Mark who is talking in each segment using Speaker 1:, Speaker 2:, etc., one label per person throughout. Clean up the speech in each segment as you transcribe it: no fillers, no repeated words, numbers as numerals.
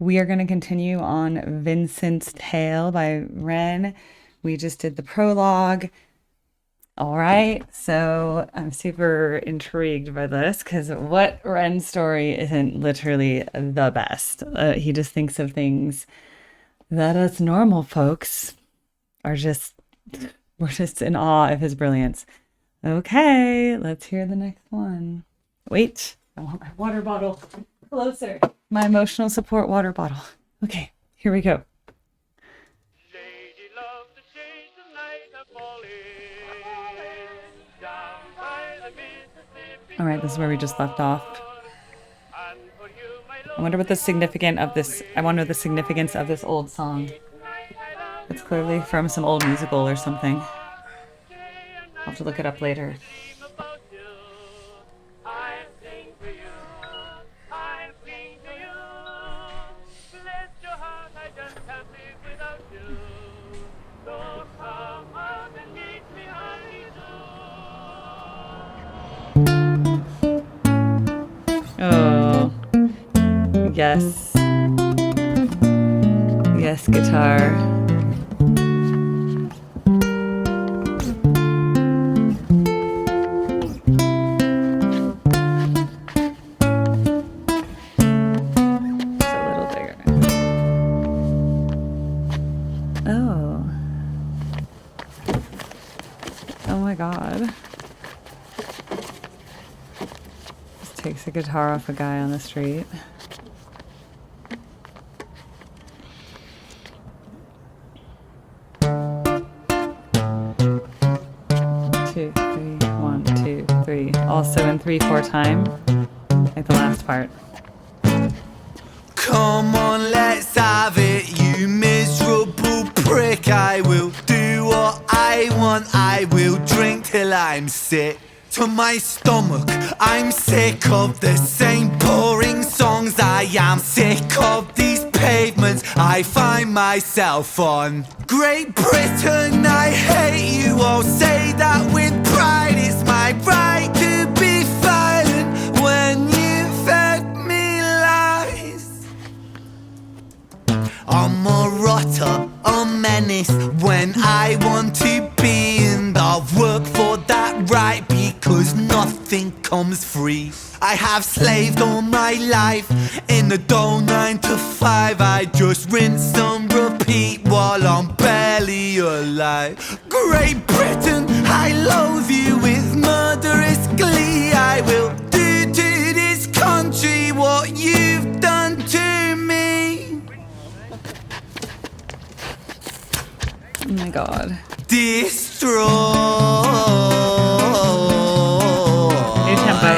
Speaker 1: We are going to continue on Vincent's Tale by Ren. We just did the prologue. All right, so I'm super intrigued by this because what Ren's story isn't literally the best. He just thinks of things that us normal folks are just, we're just in awe of his brilliance. Okay, let's hear the next one. Wait, I want my water bottle closer. My emotional support water bottle. Okay, here we go. All right, this is where we just left off. I wonder what the significance of this. I wonder the significance of this old song. It's clearly from some old musical or something. I'll have to look it up later. Oh, yes. Yes, guitar. It's a little bigger. Oh. Oh my God. Takes a guitar off a guy on the street. Two, three, 1, 2, 3. Also in 3/4 time, like the last part.
Speaker 2: Come on, let's have it, you miserable prick. I will do what I want. I will drink till I'm sick to my stomach. I'm sick of the same boring songs. I am sick of these pavements I find myself on. Great Britain, I hate you. I'll say that with pride. It's my right to be violent when you fed me lies. I'm a rotter, a menace when I want to be, and I'll work for that right because nothing comes free. I have slaved all my life in a dull 9 to 5. I just rinse and repeat while I'm barely alive. Great Britain, I loathe you with murderous glee. I will do to this country what you've done to me.
Speaker 1: Oh my God.
Speaker 2: Destroy.
Speaker 1: New tempo.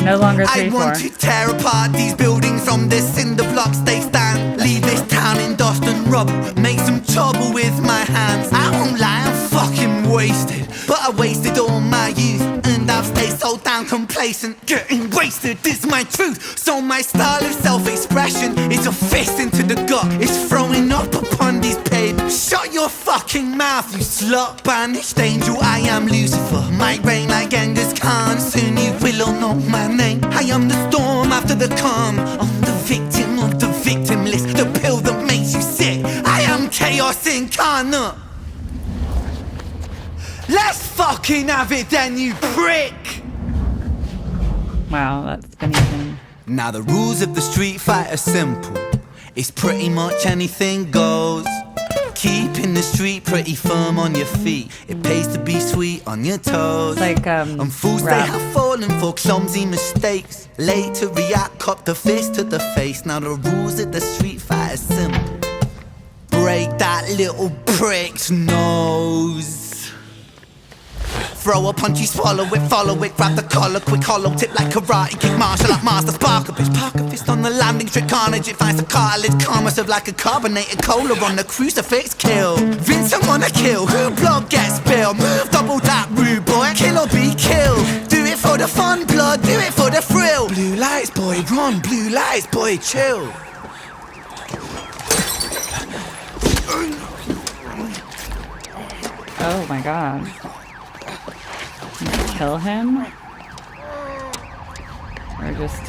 Speaker 1: No longer
Speaker 2: I
Speaker 1: 3/4.
Speaker 2: want to tear apart these buildings from the cinder blocks they stand. Leave this town in dust and rubble. Make some trouble with my hands. I won't lie, I'm fucking wasted. But I wasted all my youth, and I've stayed so damn complacent. Getting wasted is my truth. So my style of self-expression is a fist into the gut. It's throwing up upon these pavements. Shut your fucking mouth, you slut. Banished angel, I am Lucifer. Might reign like Genghis Khan. Soon you will all know my name. I am the storm after the calm. I'm the victim of the victim list. The pill that makes you sick. I am chaos incarnate. Let's fucking have it then, you prick!
Speaker 1: Wow, that's been even.
Speaker 2: Now the rules of the street fight are simple. It's pretty much anything goes. Keeping the street pretty firm on your feet. It pays to be sweet on your toes.
Speaker 1: Like,
Speaker 2: and fools
Speaker 1: rap.
Speaker 2: they have fallen for clumsy mistakes. Late to react, cop the fist to the face. Now the rules of the street fight are simple. Break that little prick's nose. Throw a punch, you swallow it, follow it, grab the collar, quick hollow tip like karate kick, martial art master, spark a bitch, park a fist on the landing strip, carnage, it finds the cartilage, karma serve like a carbonated cola on the crucifix, kill. Vincent wanna kill, who blood gets spilled, move double that rude boy, kill or be killed. Do it for the fun, blood, do it for the thrill. Blue lights, boy, run, blue lights, boy, chill.
Speaker 1: Oh my God. Kill him? Or just...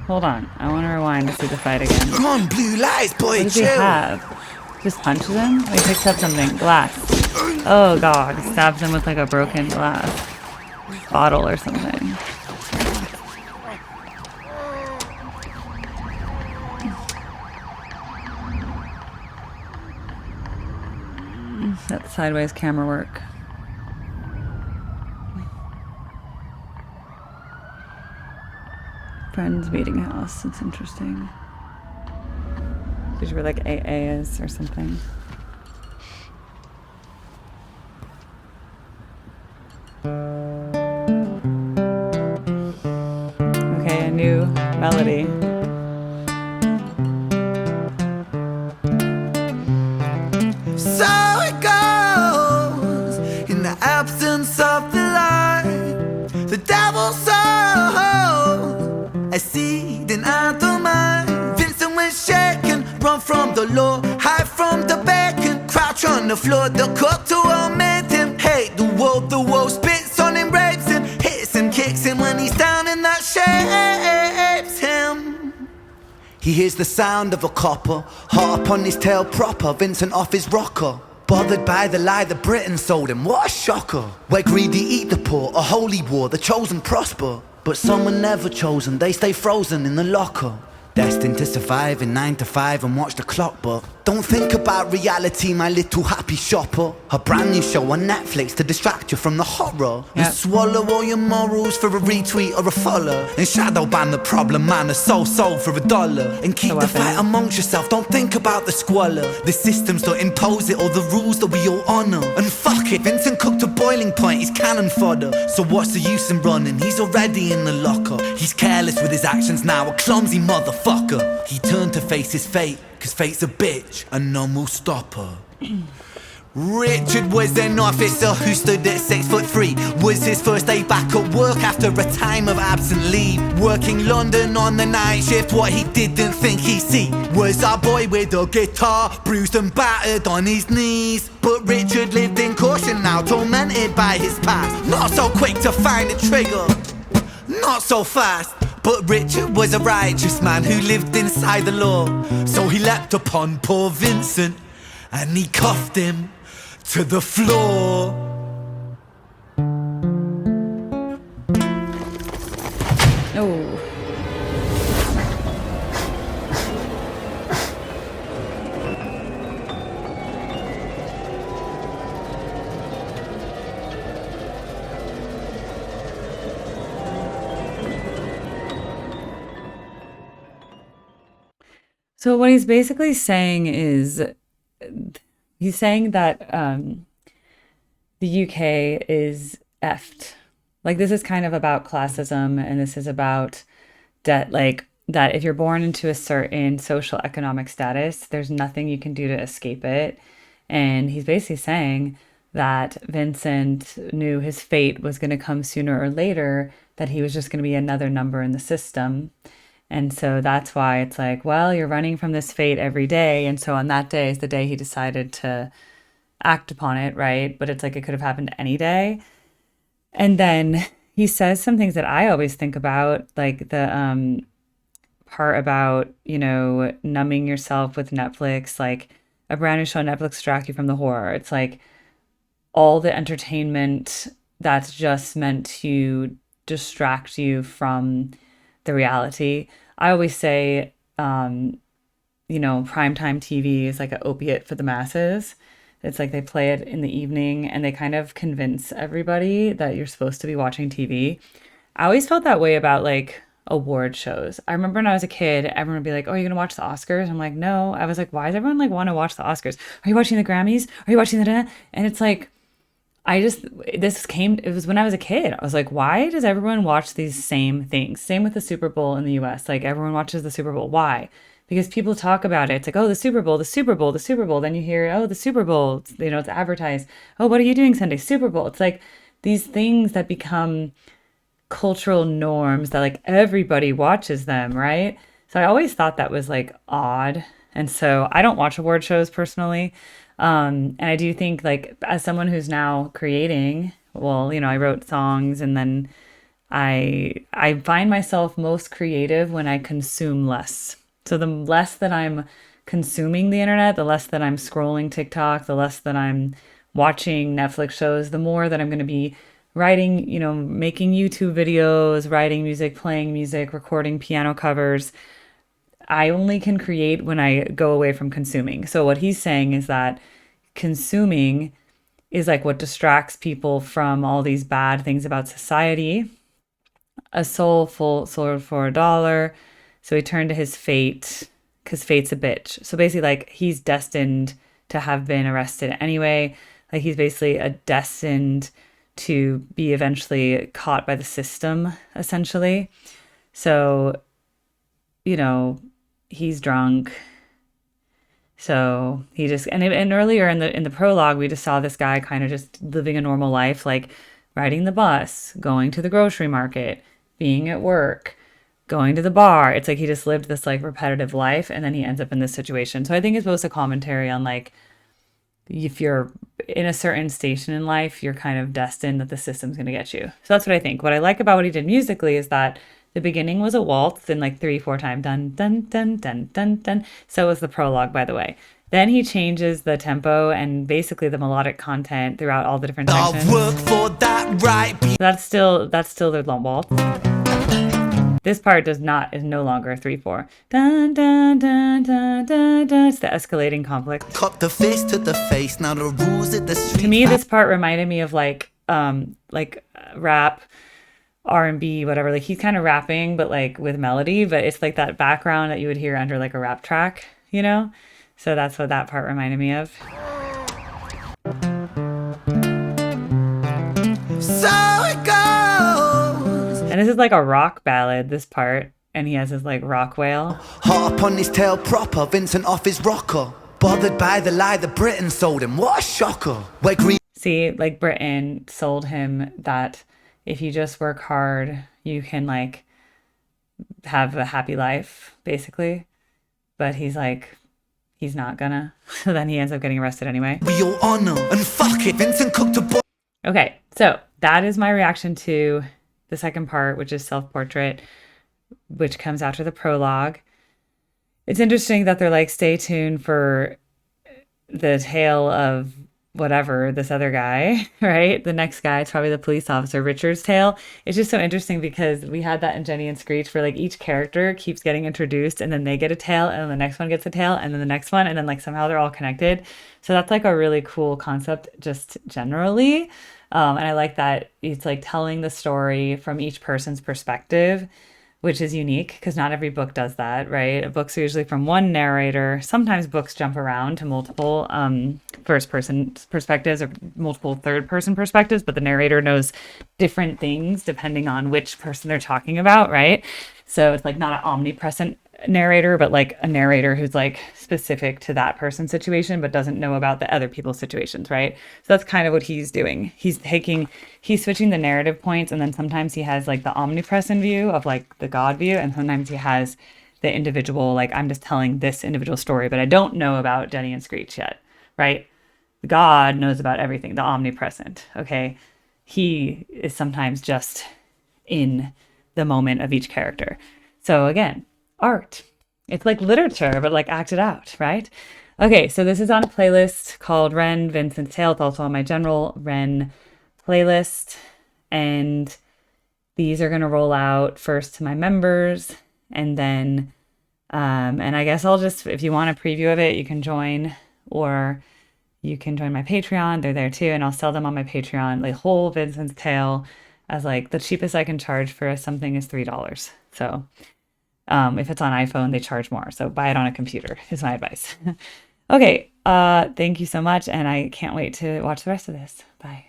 Speaker 1: Hold on. I want to rewind to see the fight again.
Speaker 2: Come on, blue lights,
Speaker 1: What
Speaker 2: boy,
Speaker 1: does he
Speaker 2: chill.
Speaker 1: have? Just punches him? Oh, he picks up something. Glass. Oh god. Stabs him with like a broken glass bottle or something. That's sideways camera work. Friends meeting house. It's interesting. These were like AAs or something. Okay, a new melody.
Speaker 2: So it goes in the absence of the light. The devil sows a seed in our mind. Vincent was shaken, run from the law, hide from the bacon, crouch on the floor. The cook to omit him, hate the world spits on him, rapes him, hits him, kicks him when he's down, and that shapes him. He hears the sound of a copper, hot upon his tail proper, Vincent off his rocker. Bothered by the lie that Britain sold him, what a shocker. Where greedy eat the poor, a holy war, the chosen prosper. But some were never chosen, they stay frozen in the locker. Destined to survive in 9 to 5 and watch the clock, but don't think about reality, my little happy shopper. A brand new show on Netflix to distract you from the horror. And
Speaker 1: Yep.
Speaker 2: swallow all your morals for a retweet or a follow. And shadow ban the problem man, a soul for $1. And keep
Speaker 1: The
Speaker 2: the
Speaker 1: weapon.
Speaker 2: fight amongst yourself, don't think about the squalor. The systems don't impose it or the rules that we all honour. And fuck it, Vincent cooked to boiling point, he's cannon fodder. So what's the use in running, he's already in the locker. He's careless with his actions now, a clumsy motherfucker. He turned to face his fate, cause fate's a bitch and none will stop her. Richard was an officer who stood at 6'3". Was his first day back at work after a time of absent leave. Working London on the night shift, what he didn't think he'd see was our boy with a guitar, bruised and battered on his knees. But Richard lived in caution now, tormented by his past. Not so quick to find a trigger, not so fast. But Richard was a righteous man who lived inside the law. So he leapt upon poor Vincent and he cuffed him to the floor.
Speaker 1: Oh. So what he's basically saying is he's saying that the UK is effed. Like this is kind of about classism and this is about debt, like that if you're born into a certain social economic status, there's nothing you can do to escape it. And he's basically saying that Vincent knew his fate was going to come sooner or later, that he was just going to be another number in the system. And so that's why it's like, well, you're running from this fate every day. And so on that day is the day he decided to act upon it, right? But it's like it could have happened any day. And then he says some things that I always think about, like the part about, you know, numbing yourself with Netflix, like a brand new show on Netflix distract you from the horror. It's like all the entertainment that's just meant to distract you from the reality. I always say, you know, primetime TV is like an opiate for the masses. It's like they play it in the evening and they kind of convince everybody that you're supposed to be watching TV. I always felt that way about like award shows. I remember when I was a kid, everyone would be like, "Oh, you're gonna watch the Oscars?" I'm like, "No." I was like, "Why does everyone like want to watch the Oscars? Are you watching the Grammys? Are you watching the?" And it's like, it was when I was a kid. I was like, why does everyone watch these same things? Same with the Super Bowl in the US. Like everyone watches the Super Bowl. Why? Because people talk about it. It's like, oh, the Super Bowl, the Super Bowl, the Super Bowl. Then you hear, oh, the Super Bowl, you know, it's advertised. Oh, what are you doing Sunday? Super Bowl. It's like these things that become cultural norms that like everybody watches them, right? So I always thought that was like odd. And so I don't watch award shows personally. And I do think like as someone who's now creating, well, you know, I wrote songs and then I find myself most creative when I consume less. So the less that I'm consuming the internet, the less that I'm scrolling TikTok, the less that I'm watching Netflix shows, the more that I'm going to be writing, making YouTube videos, writing music, playing music, recording piano covers. I only can create when I go away from consuming. So what he's saying is that consuming is like what distracts people from all these bad things about society. A soul full sold for $1. So he turned to his fate because fate's a bitch. So basically, like, he's destined to have been arrested anyway. Like, he's basically destined to be eventually caught by the system, essentially. So, he's drunk. So he just and earlier in the prologue, we just saw this guy kind of just living a normal life, like riding the bus, going to the grocery market, being at work, going to the bar. It's like he just lived this like repetitive life, and then he ends up in this situation. So I think it's both a commentary on like if you're in a certain station in life, you're kind of destined that the system's going to get you. So that's what I think. What I like about what he did musically is that the beginning was a waltz in like 3-4 time dun dun dun dun dun dun. So was the prologue, by the way. Then he changes the tempo and basically the melodic content throughout all the different sections.
Speaker 2: I've worked for that right.
Speaker 1: That's still the long waltz. This part is no longer 3-4. Dun dun dun dun dun dun. It's the escalating conflict.
Speaker 2: Cop the fist to the face. Now the rules at the street.
Speaker 1: To me, this part reminded me of like rap, R&B, whatever. Like he's kind of rapping, but like with melody. But it's like that background that you would hear under like a rap track, So that's what that part reminded me of.
Speaker 2: So it goes.
Speaker 1: And this is like a rock ballad, this part. And he has his like rock wail.
Speaker 2: Hot up on his tail proper, Vincent off his rocker. Bothered by the lie that Britain sold him. What a shocker. Where green.
Speaker 1: See, like Britain sold him that if you just work hard, you can like have a happy life, basically. But he's like, he's not gonna. So then he ends up getting arrested anyway.
Speaker 2: Real honor and fuck it, Vincent cooked a boy.
Speaker 1: Okay, so that is my reaction to the second part, which is self-portrait, which comes after the prologue. It's interesting that they're like, stay tuned for the tale of whatever, this other guy, right? The next guy, it's probably the police officer, Richard's tale. It's just so interesting because we had that in Jenny and Screech where like each character keeps getting introduced and then they get a tale and then the next one gets a tale and then the next one and then like somehow they're all connected. So that's like a really cool concept just generally. And I like that it's like telling the story from each person's perspective, which is unique because not every book does that, right? Books are usually from one narrator. Sometimes books jump around to multiple first-person perspectives or multiple third-person perspectives, but the narrator knows different things depending on which person they're talking about, right? So it's like not an omnipresent narrator, but like a narrator who's like specific to that person's situation, but doesn't know about the other people's situations, right? So that's kind of what he's doing. He's switching the narrative points, and then sometimes he has like the omnipresent view of like the God view, and sometimes he has the individual, like I'm just telling this individual story, but I don't know about Jenny and Screech yet, right? God knows about everything, the omnipresent, okay? He is sometimes just in the moment of each character. So again, art. It's like literature, but like acted out, right? Okay, so this is on a playlist called Ren Vincent's Tale. It's also on my general Ren playlist. And these are going to roll out first to my members. And then, and I guess I'll just, if you want a preview of it, you can join, or you can join my Patreon. They're there too. And I'll sell them on my Patreon, like whole Vincent's Tale, as like the cheapest I can charge for something is $3. So if it's on iPhone, they charge more. So buy it on a computer is my advice. Okay. Thank you so much. And I can't wait to watch the rest of this. Bye.